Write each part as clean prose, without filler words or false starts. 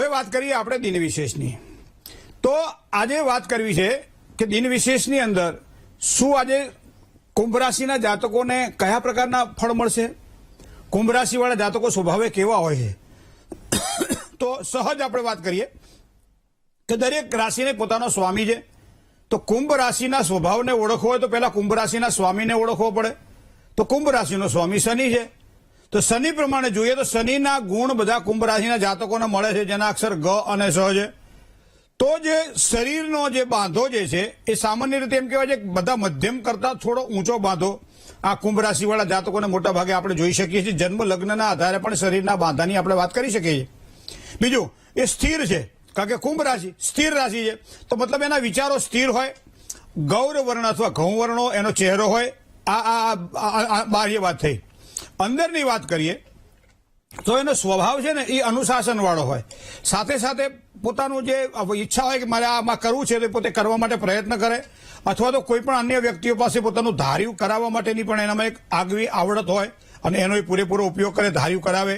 હવે વાત કરીએ આપણે દિન વિશેષની. તો આજે વાત કરવી છે કે દિન વિશેષની અંદર શું આજે કુંભ રાશિના જાતકોને કયા પ્રકારના ફળ મળશે, કુંભ રાશિવાળા જાતકો સ્વભાવે કેવા હોય છે. તો સહજ આપણે વાત કરીએ કે દરેક રાશિને પોતાનો સ્વામી છે. તો કુંભ રાશિના સ્વભાવને ઓળખવો હોય તો પહેલા કુંભ રાશિના સ્વામીને ઓળખવો પડે. તો કુંભ રાશિનો સ્વામી શનિ છે. તો શનિ પ્રમાણે જોઈએ તો શનિના ગુણ બધા કુંભ રાશિના જાતકોને મળે છે, જેના અક્ષર ગ અને સ છે. તો જે શરીરનો જે બાંધો જે છે એ સામાન્ય રીતે એમ કહેવાય છે કે બધા મધ્યમ કરતા થોડો ઊંચો બાંધો આ કુંભ રાશિવાળા જાતકોને મોટા ભાગે આપણે જોઈ શકીએ છીએ. જન્મ લગ્નના આધારે પણ શરીરના બાંધાની આપણે વાત કરી શકીએ છીએ. બીજું, એ સ્થિર છે, કારણ કે કુંભ રાશિ સ્થિર રાશિ છે. તો મતલબ એના વિચારો સ્થિર હોય, ગૌર વર્ણ અથવા ઘઉં વર્ણો એનો ચહેરો હોય. આ બાહ્ય વાત થઈ. અંદરની વાત કરીએ તો એનો સ્વભાવ છે ને એ અનુશાસન વાળો હોય. સાથે સાથે પોતાનું જે ઈચ્છા હોય કે મારે આમાં કરવું છે તો પોતે કરવા માટે પ્રયત્ન કરે, અથવા તો કોઈ પણ અન્ય વ્યક્તિઓ પાસે પોતાનું ધાર્યું કરાવવા માટેની પણ એનામાં એક આગવી આવડત હોય અને એનો પૂરેપૂરો ઉપયોગ કરે, ધાર્યું કરાવે.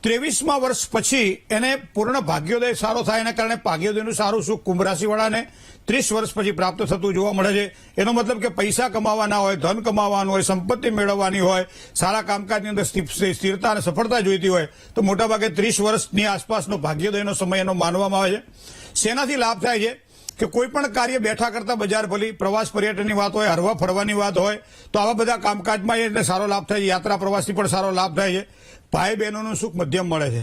23મા વર્ષ પછી એને પૂર્ણ ભાગ્યોદય સારો થાય, એના કારણે ભાગ્યોદયનું સારું સુખ કુંભ રાશિવાળાને 30 વર્ષ પછી પ્રાપ્ત થતું જોવા મળે છે. એનો મતલબ કે પૈસા કમાવાના હોય, ધન કમાવાનું હોય, સંપત્તિ મેળવવાની હોય, સારા કામકાજની અંદર સ્થિરતા અને સફળતા જોઈતી હોય તો મોટાભાગે 30 વર્ષની આસપાસનો ભાગ્યોદયનો સમય એનો માનવામાં આવે છે. શેનાથી લાભ થાય છે કે કોઈ પણ કાર્ય બેઠા કરતા બજાર ભલી, પ્રવાસ પર્યટનની વાત હોય, હરવા ફરવાની વાત હોય તો આવા બધા કામકાજમાં એટલે સારો લાભ થાય છે. યાત્રા પ્રવાસથી પણ સારો લાભ થાય છે. ભાઈ બહેનોનું સુખ મધ્યમ મળે છે,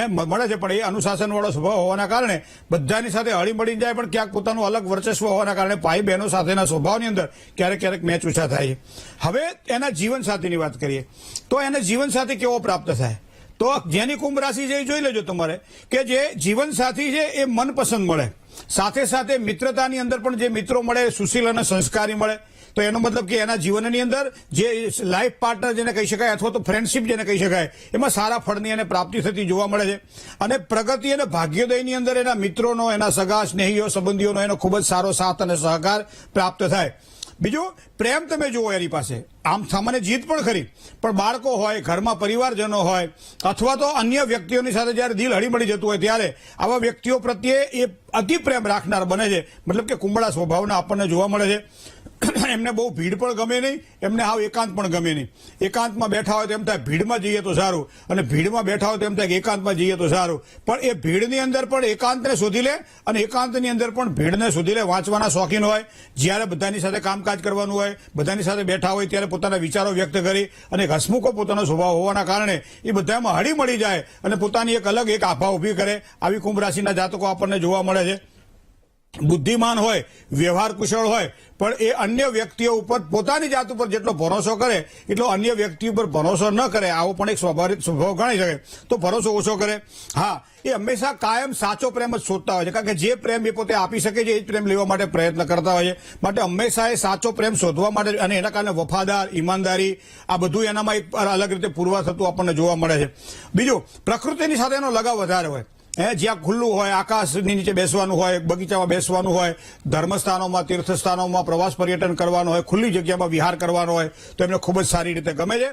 મળે છે, પણ એ અનુશાસન વાળો સ્વભાવ હોવાના કારણે બધાની સાથે હળી મળી જાય, પણ ક્યાંક પોતાનું અલગ વર્ચસ્વ હોવાના કારણે ભાઈ બહેનો સાથેના સ્વભાવની અંદર ક્યારેક ક્યારેક મેચ ઓછા થાય છે. હવે એના જીવનસાથીની વાત કરીએ તો એને જીવનસાથી કેવો પ્રાપ્ત થાય. તો જેની કુંભ રાશિ છે એ જોઈ લેજો તમારે કે જે જીવનસાથી છે એ મનપસંદ મળે, સાથે સાથે મિત્રતાની અંદર પણ જે મિત્રો મળે સુશીલ અને સંસ્કારી મળે. તો એનો મતલબ કે એના જીવનની અંદર જે લાઈફ પાર્ટનર જેને કહી શકાય અથવા તો ફ્રેન્ડશીપ જેને કહી શકાય એમાં સારા ફળની એને પ્રાપ્તિ થતી જોવા મળે છે. અને પ્રગતિ અને ભાગ્યોદયની અંદર એના મિત્રોનો, એના સગા સ્નેહીઓ સંબંધીઓનો એનો ખૂબ જ સારો સાથ અને સહકાર પ્રાપ્ત થાય. બીજું, પ્રેમ તમે જુઓ એની પાસે આમ સામાન્ય જીત પણ ખરી, પણ બાળકો હોય, ઘરમાં પરિવારજનો હોય અથવા તો અન્ય વ્યક્તિઓની સાથે જ્યારે દિલ હળીમળી જતું હોય ત્યારે આવા વ્યક્તિઓ પ્રત્યે એ અતિ પ્રેમ રાખનાર બને છે. મતલબ કે કુંભળા સ્વભાવના આપણને જોવા મળે છે. એમને બહુ ભીડ પણ ગમે નહીં, એમને હાવ એકાંત પણ ગમે નહીં. એકાંતમાં બેઠા હોય તો એમ થાય ભીડમાં જઈએ તો સારું, અને ભીડમાં બેઠા હોય તો એમ થાય કે એકાંતમાં જઈએ તો સારું. પણ એ ભીડની અંદર પણ એકાંતને શોધી લે અને એકાંતની અંદર પણ ભીડને શોધી લે. વાંચવાના શોખીન હોય, જ્યારે બધાની સાથે કામકાજ કરવાનું હોય, બધાની સાથે બેઠા હોય ત્યારે પોતાના વિચારો વ્યક્ત કરી અને હસમુખો પોતાનો સ્વભાવ હોવાના કારણે એ બધામાં હળી મળી જાય અને પોતાની એક અલગ એક આભા ઊભી કરે. આવી કુંભ રાશિના જાતકો આપણને જોવા મળે છે. બુદ્ધિમાન હોય, વ્યવહાર કુશળ હોય, પણ એ અન્ય વ્યક્તિઓ ઉપર પોતાની જાત ઉપર જેટલો ભરોસો કરે એટલો અન્ય વ્યક્તિ ઉપર ભરોસો ન કરે. આવો પણ એક સ્વાભાવિક સ્વભાવ ગણાઈ શકે. તો ભરોસો ઓછો કરે. હા, એ હંમેશા કાયમ સાચો પ્રેમ જ શોધતા હોય છે, કારણ કે જે પ્રેમ એ પોતે આપી શકે છે એ જ પ્રેમ લેવા માટે પ્રયત્ન કરતા હોય છે. માટે હંમેશા એ સાચો પ્રેમ શોધવા માટે અને એના કારણે વફાદાર, ઈમાનદારી આ બધું એનામાં એક અલગ રીતે પૂરવા થતું આપણને જોવા મળે છે. બીજું, પ્રકૃતિની સાથે એનો લગાવ વધારે હોય. જ્યાં ખુલ્લું હોય, આકાશની નીચે બેસવાનું હોય, બગીચામાં બેસવાનું હોય, ધર્મસ્થાનોમાં, તીર્થસ્થાનોમાં પ્રવાસ પર્યટન કરવાનું હોય, ખુલ્લી જગ્યામાં વિહાર કરવાનો હોય તો એમને ખૂબ જ સારી રીતે ગમે છે.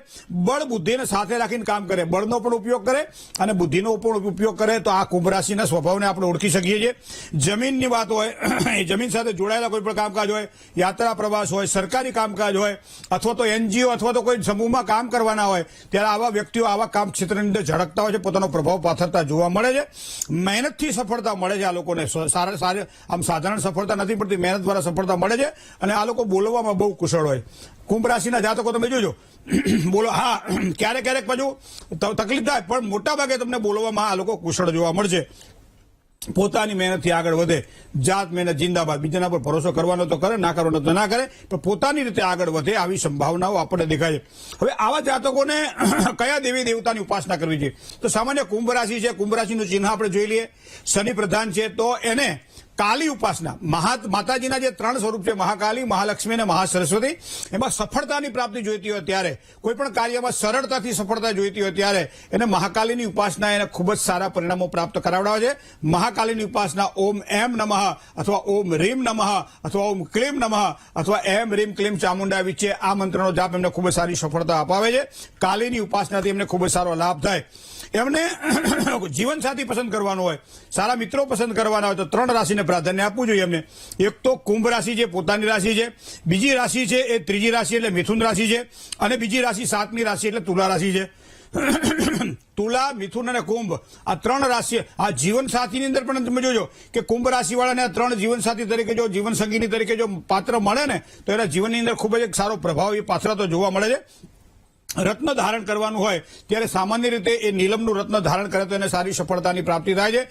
બળ બુદ્ધિને સાથે રાખીને કામ કરે, બળનો પણ ઉપયોગ કરે અને બુદ્ધિનો પણ ઉપયોગ કરે. તો આ કુંભ રાશિના સ્વભાવને આપણે ઓળખી શકીએ છીએ. જમીનની વાત હોય, એ જમીન સાથે જોડાયેલા કોઈ પણ કામકાજ હોય, યાત્રા પ્રવાસ હોય, સરકારી કામકાજ હોય અથવા તો NGO અથવા તો કોઈ સમૂહમાં કામ કરવાના હોય ત્યારે આવા વ્યક્તિઓ આવા કામ ક્ષેત્રની અંદર ઝળકતા હોય છે, પોતાનો પ્રભાવ પાથરતા જોવા મળે છે. મહેનતથી સફળતા મળે છે આ લોકોને. આમ સાધારણ સફળતા નથી પડતી, મહેનત દ્વારા સફળતા મળે છે. અને આ લોકો બોલવામાં બહુ કુશળ હોય. કુંભ રાશિના જાતકો તમે જોજો બોલો, હા ક્યારેક ક્યારેક પાછું તકલીફ થાય, પણ મોટાભાગે તમને બોલવામાં આ લોકો કુશળ જોવા મળશે. પોતાની મહેનતથી આગળ વધે, જાત મહેનત જિંદાબાદ. બીજાના પર ભરોસો કરવાનો તો કરે, ના કરવાનો તો ના કરે, પણ પોતાની રીતે આગળ વધે આવી સંભાવનાઓ આપણને દેખાય છે. હવે આવા જાતકોને કયા દેવી દેવતાની ઉપાસના કરવી છે? તો સામાન્ય કુંભ રાશિ છે, કુંભ રાશિનું ચિહ્ન આપણે જોઈ લઈએ. શનિ પ્રધાન છે તો એને કાલી ઉપાસના, માતાજીના જે 3 સ્વરૂપ છે, મહાકાલી, મહાલક્ષ્મી અને મહાસરસ્વતી, એમાં સફળતાની પ્રાપ્તિ જોઈતી હોય ત્યારે, કોઈ પણ કાર્યમાં સરળતાથી સફળતા જોઈતી હોય ત્યારે એને મહાકાલીની ઉપાસના એને ખૂબ જ સારા પરિણામો પ્રાપ્ત કરાવડાવે છે. મહાકાલીની ઉપાસના ઓમ એમ નમઃ અથવા ઓમ રીમ નમઃ અથવા ઓમ ક્લીમ નમઃ અથવા એમ રીમ ક્લીમ ચામુંડા વિશે આ મંત્રનો જાપ એમને ખૂબ જ સારી સફળતા અપાવે છે. કાલીની ઉપાસનાથી એમને ખૂબ જ સારો લાભ થાય. એમને જીવનસાથી પસંદ કરવાનો હોય, સારા મિત્રો પસંદ કરવાના હોય તો 3 રાશિને પ્રાધાન્ય આપવું જોઈએ એમને. એક તો કુંભ રાશિ જે પોતાની રાશિ છે, બીજી રાશિ છે એ ત્રીજી રાશિ એટલે મિથુન રાશિ છે, અને બીજી રાશિ 7મી રાશિ એટલે તુલા રાશિ છે. તુલા, મિથુન અને કુંભ આ 3 રાશિ આ જીવનસાથીની અંદર પણ તમે જોજો કે કુંભ રાશિવાળાને આ 3 જીવનસાથી તરીકે જો જીવનસંગીની તરીકે જો પાત્ર મળે ને તો એના જીવનની અંદર ખૂબ જ એક સારો પ્રભાવ એ પાછળ તો જોવા મળે છે. રત્ન ધારણ કરવાનું હોય ત્યારે સામાન્ય રીતે એ નીલમનું રત્ન ધારણ કરે તો એને સારી સફળતાની પ્રાપ્તિ થાય છે.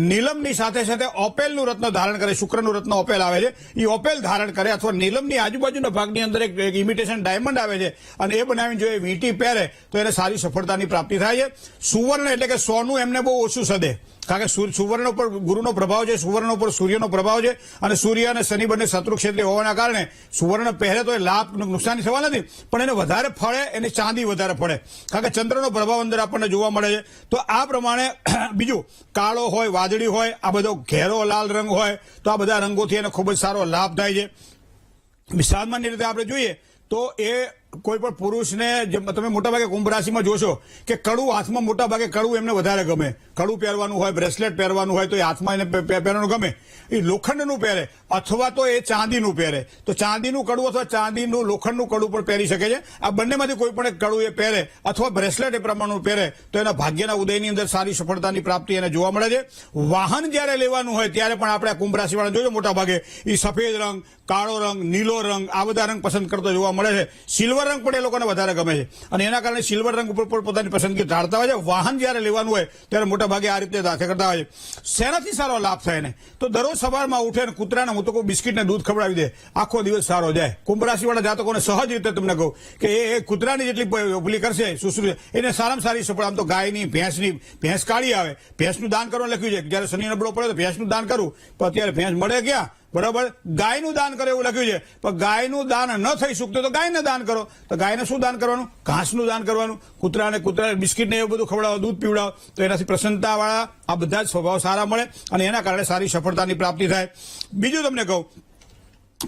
નીલમની સાથે સાથે ઓપેલનું રત્ન ધારણ કરે, શુક્રનું રત્ન ઓપેલ આવે છે, એ ઓપેલ ધારણ કરે અથવા નીલમની આજુબાજુના ભાગની અંદર એક ઇમિટેશન ડાયમંડ આવે છે અને એ બનાવીને જો એ વીંટી પહેરે તો એને સારી સફળતાની પ્રાપ્તિ થાય છે. સુવર્ણ એટલે કે સોનું એમને બહુ ઓછું સદે, કારણ કે સુવર્ણ ઉપર ગુરુનો પ્રભાવ છે, સુવર્ણ ઉપર સૂર્યનો પ્રભાવ છે, અને સૂર્ય અને શનિ બંને શત્રુ ક્ષેત્રે હોવાના કારણે સુવર્ણ પહેરે તો એ લાભ નુકસાની થવા નથી, પણ એને વધારે ફળે, એને ચાંદી વધારે ફળે, કારણ કે ચંદ્રનો પ્રભાવ અંદર આપણને જોવા મળે છે. તો આ પ્રમાણે બીજું કાળો હોય, વાદળી હોય, આ બધો ઘેરો લાલ રંગ હોય તો આ બધા રંગોથી એને ખૂબ જ સારો લાભ થાય છે. સામાન્ય રીતે આપણે જોઈએ તો એ કોઈ પણ પુરુષને તમે મોટાભાગે કુંભ રાશિમાં જોશો કે કડું હાથમાં મોટાભાગે કડું એમને વધારે ગમે. કડું પહેરવાનું હોય, બ્રેસલેટ પહેરવાનું હોય તો એ હાથમાં એને પહેરવાનું ગમે. એ લોખંડનું પહેરે અથવા તો એ ચાંદીનું પહેરે, તો ચાંદીનું કડું અથવા ચાંદીનું લોખંડનું કડું પણ પહેરી શકે છે. આ બંનેમાંથી કોઈ પણ એક કડું એ પહેરે અથવા બ્રેસલેટ એ પ્રમાણનું પહેરે તો એના ભાગ્યના ઉદયની અંદર સારી સફળતાની પ્રાપ્તિ એને જોવા મળે છે. વાહન જ્યારે લેવાનું હોય ત્યારે પણ આપણે કુંભ રાશિવાળા જોજો મોટાભાગે એ સફેદ રંગ, કાળો રંગ, નીલો રંગ આ બધા રંગ પસંદ કરતો જોવા મળે છે. સિલ્વર રંગ પણ એ લોકોને વધારે ગમે છે અને એના કારણે સિલ્વર રંગ ઉપર પણ પોતાની પસંદગી ઢાળતા હોય છે. વાહન જ્યારે લેવાનું હોય ત્યારે મોટાભાગે આ રીતે દાખલ કરતા હોય છે. શેનાથી સારો લાભ થાય ને તો દરરોજ સવારમાં ઉઠે ને કૂતરાને હું તો કોઈ બિસ્કિટને દૂધ ખવડાવી દે, આખો દિવસ સારો જાય. કુંભ રાશિવાળા જાતકોને સહજ રીતે તમને કહું કે એ કૂતરાની જેટલી પેલી કરશે સુશ્રુત એને સારામાં સારી સફળ. આમ તો ગાયની, ભેંસ કાઢી આવે, ભેંસનું દાન કરવાનું લખ્યું છે. જયારે શનિ નબળો પડે તો ભેંસનું દાન કરવું, પણ અત્યારે ભેંસ મળે ક્યાં, બરાબર? ગાયનું દાન કરો એવું લખ્યું છે, પણ ગાયનું દાન ન થઈ શકતું તો ગાયને દાન કરો. તો ગાયને શું દાન કરવાનું? ઘાસનું દાન કરવાનું. કૂતરાને બિસ્કિટને એવું બધું ખવડાવો, દૂધ પીવડાવો તો એનાથી પ્રસન્નતાવાળા આ બધા જ સ્વભાવ સારા મળે અને એના કારણે સારી સફળતાની પ્રાપ્તિ થાય. બીજું તમને કહું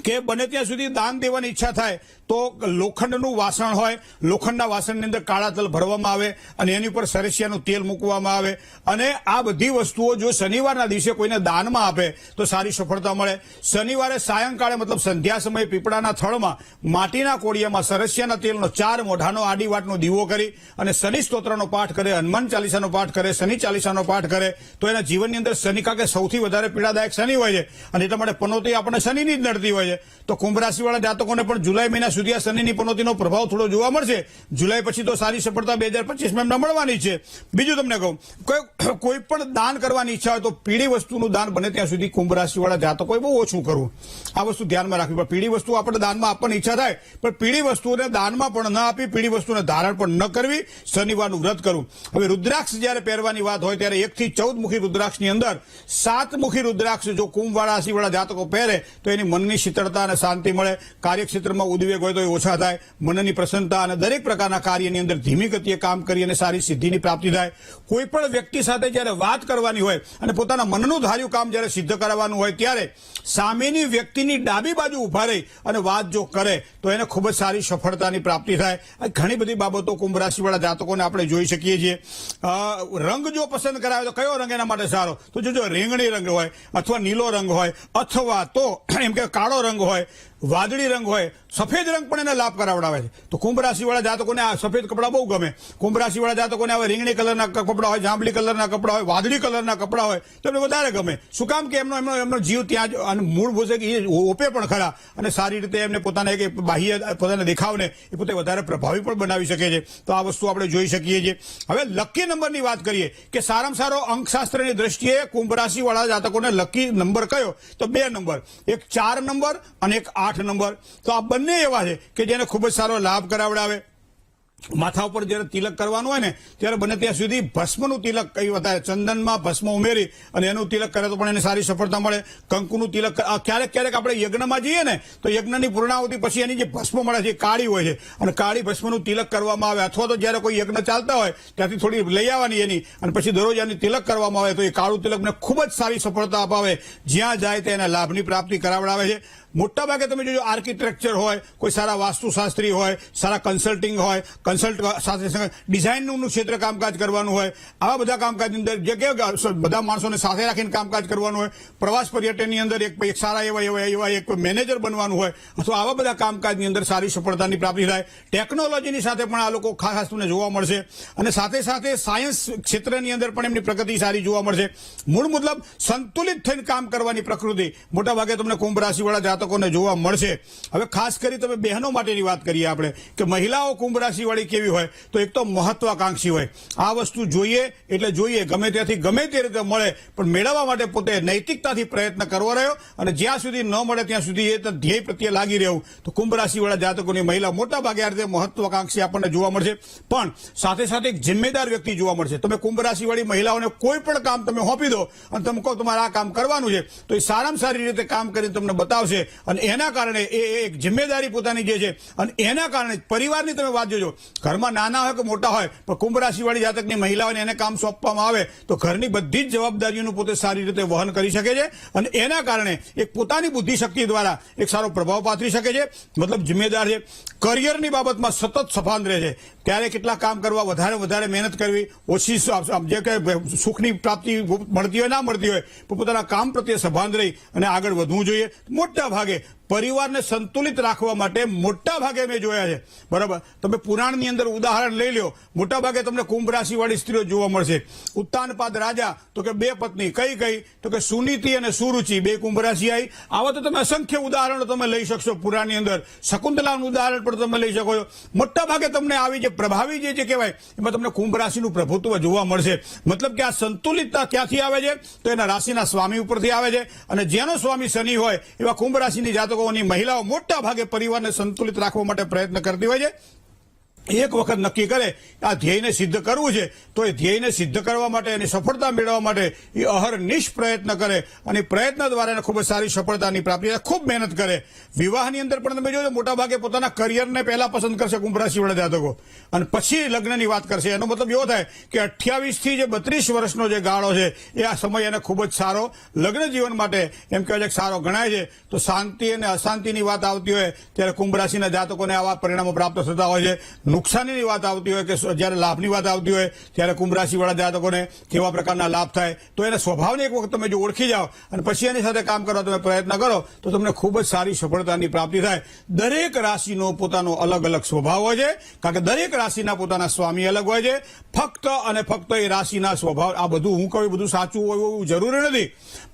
કે બને ત્યાં સુધી દાન દેવાની ઈચ્છા થાય તો લોખંડનું વાસણ હોય, લોખંડના વાસણની અંદર કાળા તલ ભરવામાં આવે અને એની ઉપર સરસિયાનું તેલ મૂકવામાં આવે અને આ બધી વસ્તુઓ જો શનિવારના દિવસે કોઈને દાનમાં આપે તો સારી સફળતા મળે. શનિવારે સાયંકાળે મતલબ સંધ્યા સમયે પીપળાના થળમાં માટીના કોડિયામાં સરસિયાના તેલનો 4 મોઢાનો આડી વાટનો દીવો કરી અને શનિ સ્તોત્રનો પાઠ કરે, હનુમાન ચાલીસાનો પાઠ કરે, શનિ ચાલીસાનો પાઠ કરે તો એના જીવનની અંદર શનિ, કારણ કે સૌથી વધારે પીડાદાયક શનિ હોય છે અને એટલા માટે પનોતી આપણને શનિની જ નડતી હોય છે. તો કુંભ રાશિવાળા જાતકોને પણ જુલાઈ મહિના સુધી આ શનિની પનોતીનો પ્રભાવ થોડો જોવા મળશે. જુલાઈ પછી તો સારી સફળતા 2025માં એમને મળવાની છે. બીજું તમને કહું કોઈ પણ દાન કરવાની ઈચ્છા હોય તો પીળી વસ્તુનું દાન બને ત્યાં સુધી કુંભ રાશિવાળા જાતકોએ બહુ ઓછું કરવું. આ વસ્તુ ધ્યાનમાં રાખવી. પણ પીળી વસ્તુ આપણે દાનમાં આપવાની ઈચ્છા થાય પણ પીળી વસ્તુને દાનમાં પણ ન આપી, પીળી વસ્તુને ધારણ પણ ન કરવી, શનિવારનું વ્રત કરવું. હવે રુદ્રાક્ષ જયારે પહેરવાની વાત હોય ત્યારે 1 થી 14 મુખી રુદ્રાક્ષની અંદર 7 મુખી રુદ્રાક્ષ જો કુંભ રાશિવાળા જાતકો પહેરે તો એની મનની શીતળતા અને શાંતિ મળે. કાર્યક્ષેત્રમાં ઉદ્વેગ હોય તો એ ઓછા થાય, મનની પ્રસન્નતા અને દરેક પ્રકારના કાર્યની અંદર ધીમી ગતિએ કામ કરી અને સારી સિદ્ધિની પ્રાપ્તિ થાય. કોઈ પણ વ્યક્તિ સાથે જયારે વાત કરવાની હોય અને પોતાના મનનું ધાર્યું કામ જયારે સિદ્ધ કરવાનું હોય ત્યારે સામેની વ્યક્તિની ડાબી બાજુ ઉભા રહી અને વાત જો કરે તો એને ખૂબ જ સારી સફળતાની પ્રાપ્તિ થાય. ઘણી બધી બાબતો કુંભ રાશિવાળા જાતકોને આપણે જોઈ શકીએ છીએ. રંગ જો પસંદ કરાવે તો કયો રંગ એના માટે સારો? તો જો રીંગણી રંગ હોય અથવા નીલો રંગ હોય અથવા તો એમ કે કાળો રંગ હોય, વાદળી રંગ હોય, સફેદ રંગ પણ એને લાભ કરાવડાવે છે. તો કુંભ રાશિવાળા જાતકોને આ સફેદ કપડા બહુ ગમે. કુંભ રાશિવાળા જાતકોને હવે રીંગણી કલરના કપડા હોય, જાંબલી કલરના કપડા હોય, વાદળી કલરના કપડા હોય તો એમને વધારે ગમે. શું કામ કે એમનો જીવ ત્યાં જ અને મૂળભૂત છે કે એ ઓપે પણ ખરા અને સારી રીતે એમને પોતાના એક બાહ્ય પોતાના દેખાવને એ પોતે વધારે પ્રભાવી પણ બનાવી શકે છે. તો આ વસ્તુ આપણે જોઈ શકીએ છીએ. હવે લકી નંબરની વાત કરીએ કે સારામાં સારો અંકશાસ્ત્રની દ્રષ્ટિએ કુંભ રાશિવાળા જાતકોને લકી નંબર કયો? તો 2 નંબર, એક 4 નંબર અને એક 8 નંબર. તો આ બંને એવા છે કે જેને ખૂબ જ સારો લાભ કરાવડાવે. માથા ઉપર જયારે તિલક કરવાનું હોય ને ત્યારે બને ત્યાં સુધી ભસ્મનું તિલક કઈ વધારે ચંદનમાં ભસ્મ ઉમેરી અને એનું તિલક કરે તો પણ એને સારી સફળતા મળે. કંકુનું તિલક ક્યારેક આપણે યજ્ઞમાં જઈએ ને તો યજ્ઞની પૂર્ણાહુતિ પછી એની જે ભસ્મ મળે છે એ કાળી હોય છે અને કાળી ભસ્મનું તિલક કરવામાં આવે અથવા તો જયારે કોઈ યજ્ઞ ચાલતા હોય ત્યાંથી થોડી લઈ આવવાની એની અને પછી દરરોજ એની તિલક કરવામાં આવે તો એ કાળું તિલકને ખૂબ જ સારી સફળતા અપાવે. જ્યાં જાય તે એના લાભની પ્રાપ્તિ કરાવડાવે છે. મોટાભાગે તમે જોજો આર્કિટેક્ચર હોય, કોઈ સારા વાસ્તુશાસ્ત્રી હોય, સારા કન્સલ્ટિંગ હોય, કન્સલ્ટ સાથે ડિઝાઇનનું ક્ષેત્ર કામકાજ કરવાનું હોય, આવા બધા કામકાજની અંદર જે કે બધા માણસોને સાથે રાખીને કામકાજ કરવાનું હોય, પ્રવાસ પર્યટનની અંદર એક સારા એવા એક મેનેજર બનવાનું હોય, અથવા આવા બધા કામકાજની અંદર સારી સફળતાની પ્રાપ્તિ થાય. ટેકનોલોજીની સાથે પણ આ લોકો ખાસ તમને જોવા મળશે અને સાથે સાથે સાયન્સ ક્ષેત્રની અંદર પણ એમની પ્રગતિ સારી જોવા મળશે. મૂળ મતલબ સંતુલિત થઈને કામ કરવાની પ્રકૃતિ મોટાભાગે તમને કુંભ રાશિવાળા જાતકોને જોવા મળશે. હવે ખાસ કરી તમે બહેનો માટેની વાત કરીએ આપણે કે મહિલાઓ કુંભ રાશિવાળી કેવી હોય, તો એક તો મહત્વાકાંક્ષી હોય. આ વસ્તુ જોઈએ એટલે જોઈએ, ગમે ત્યાંથી ગમે તે રીતે મળે પણ મેળવવા માટે પોતે નૈતિકતાથી પ્રયત્ન કરવો રહ્યો અને જ્યાં સુધી ન મળે ત્યાં સુધી એ ધ્યેય પ્રત્યે લાગી રહેવું. તો કુંભ રાશિવાળા જાતકોની મહિલા મોટાભાગે આ રીતે મહત્વાકાંક્ષી આપણને જોવા મળશે. પણ સાથે સાથે એક જિમ્મેદાર વ્યક્તિ જોવા મળશે. તમે કુંભ રાશિવાળી મહિલાઓને કોઈ પણ કામ તમે સોંપી દો અને તમે કહો તમારે આ કામ કરવાનું છે, તો એ સારામાં સારી રીતે કામ કરીને તમને બતાવશે અને એના કારણે એ એક જિમ્મેદારી પોતાની જે છે અને એના કારણે પરિવારની તમે વાત જોજો, ઘરમાં નાના હોય કે મોટા હોય પણ કુંભ રાશિવાળી જાતકની મહિલાઓને એને કામ સોંપવામાં આવે તો ઘરની બધી જ જવાબદારીઓનું પોતે સારી રીતે વહન કરી શકે છે અને એના કારણે એક પોતાની બુદ્ધિશક્તિ દ્વારા એક સારો પ્રભાવ પાથરી શકે છે. મતલબ જિમ્મેદાર છે. કરિયરની બાબતમાં સતત સભાન રહે છે. ત્યારે કેટલા કામ કરવા, વધારે મહેનત કરવી, ઓછી જે કે સુખની પ્રાપ્તિ મળતી હોય ના મળતી હોય પણ પોતાના કામ પ્રત્યે સભાન રહી અને આગળ વધવું જોઈએ. મોટા ભાગે પરિવારને સંતુલિત રાખવા માટે મોટા ભાગે મેં જોયા છે. બરાબર, તમે પુરાણની અંદર ઉદાહરણ લઈ લો, મોટા ભાગે તમને કુંભ રાશિવાળી સ્ત્રીઓ જોવા મળશે. ઉત્તાનપાદ રાજા તો કે 2 પત્ની, કઈ તો કે સુનીતિ અને સુરુચિ, 2 કુંભ રાશિ આવી. આવા તો તમે અસંખ્ય ઉદાહરણો તમે લઈ શકશો પુરાણની અંદર. શકુંતલાનું ઉદાહરણ પણ તમે લઈ શકો છો. મોટા ભાગે તમને આવી જે પ્રભાવી જે કહેવાય એમાં તમને કુંભ રાશિનું પ્રભુત્વ જોવા મળશે. મતલબ કે આ સંતુલિતતા ક્યાંથી આવે છે તો એના રાશિના સ્વામી ઉપરથી આવે છે અને જેનો સ્વામી શનિ હોય એવા કુંભ રાશિની જાતકોની મહિલાઓ મોટા ભાગે પરિવારને સંતુલિત રાખવા માટે પ્રયત્ન કરતી હોય છે. એક વખત નક્કી કરે આ ધ્યેયને સિદ્ધ કરવું છે તો એ ધ્યેયને સિદ્ધ કરવા માટે એની સફળતા મેળવવા માટે એ અહર્નિશ પ્રયત્ન કરે અને પ્રયત્ન દ્વારા એને ખૂબ જ સારી સફળતાની પ્રાપ્તિ થાય, ખૂબ મહેનત કરે. વિવાહની અંદર પણ તમે જોજો મોટા ભાગે પોતાના કરિયરને પહેલા પસંદ કરશે કુંભ રાશિવાળા જાતકો અને પછી લગ્નની વાત કરશે. એનો મતલબ એવો થાય કે 28 થી જે 32 વર્ષનો જે ગાળો છે એ આ સમય એને ખૂબ જ સારો લગ્ન જીવન માટે એમ કહેવાય છે સારો ગણાય છે. તો શાંતિ અને અશાંતિની વાત આવતી હોય ત્યારે કુંભ રાશિના જાતકોને આવા પરિણામો પ્રાપ્ત થતા હોય છે. નુકસાનીની વાત આવતી હોય કે જ્યારે લાભની વાત આવતી હોય ત્યારે કુંભ રાશિવાળા જાતકોને કેવા પ્રકારના લાભ થાય તો એના સ્વભાવને એક વખત તમે જો ઓળખી જાઓ અને પછી એની સાથે કામ કરવા તમે પ્રયત્ન કરો તો તમને ખૂબ જ સારી સફળતાની પ્રાપ્તિ થાય. દરેક રાશિનો પોતાનો અલગ અલગ સ્વભાવ હોય છે કારણ કે દરેક રાશિના પોતાના સ્વામી અલગ હોય છે. ફક્ત અને ફક્ત એ રાશિના સ્વભાવ આ બધું હું કહું બધું સાચું હોય એવું જરૂરી નથી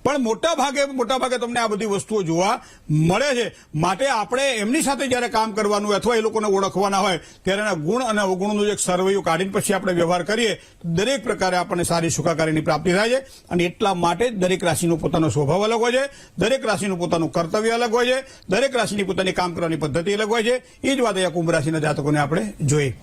પણ મોટા ભાગે તમને આ બધી વસ્તુઓ જોવા મળે છે. માટે આપણે એમની સાથે જ્યારે કામ કરવાનું હોય અથવા એ લોકોને ઓળખવાના હોય ત્યારે એના ગુણ અને અવગુણનું એક સર્વેયું કાઢીને પછી આપણે વ્યવહાર કરીએ તો દરેક પ્રકારે આપણને સારી સુખાકારીની પ્રાપ્તિ થાય છે. અને એટલા માટે દરેક રાશિનો પોતાનો સ્વભાવ અલગ હોય છે, દરેક રાશિનું પોતાનું કર્તવ્ય અલગ હોય છે, દરેક રાશિની પોતાની કામ કરવાની પદ્ધતિ અલગ હોય છે. એ જ વાત અહીંયા કુંભ રાશિના જાતકોને આપણે જોઈએ.